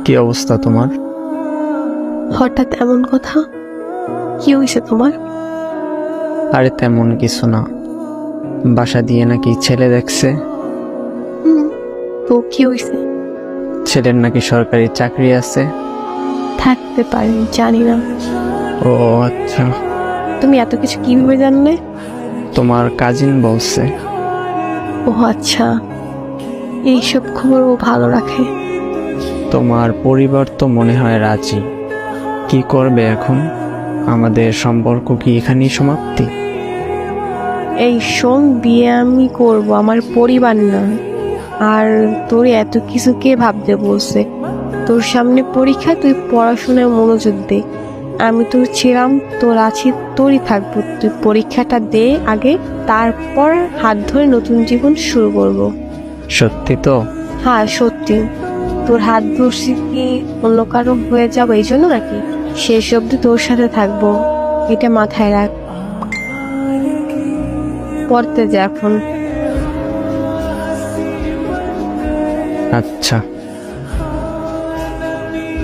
কি অবস্থা তোমার? হঠাৎ এমন কথা? কি হয়েছে তোমার? আরে তেমন কিছু না, বাসা দিয়ে নাকি ছেলে দেখছে। তো কি হয়েছে? ছেলের নাকি সরকারি চাকরি আছে। থাকতে পারে, জানি না। ও আচ্ছা, তুমি এত কিছু কিভাবে জানলে? তোমার কাজিন বলছে। ও আচ্ছা, এইসব খবর ও ভালো রাখে। তোমার পরিবার তো মনে হয় রাজি। কি করবে এখন? আমাদের সম্পর্ক কি এখানেই সমাপ্তি? এই শোন, বিয়ে আমি করব, আমার পরিবার না। আর তোর এত কিছু কে ভাবতে বলছে? তোর সামনে পরীক্ষা, তুই পড়াশোনায় মনোযোগ দে। আমি তোর ছিলাম, তোর আছি, তোরই থাকবো। তুই পরীক্ষাটা দে আগে, তারপর হাত ধরে নতুন জীবন শুরু করব। সত্যি তো? হ্যাঁ সত্যি। তোর হাত ধরছি কি অন্য কারো হয়ে যাবো এই জন্য নাকি? শেষ অব্দি তোর সাথে থাকবো, এটা মাথায় রাখ। পড়তে যা এখন। আচ্ছা।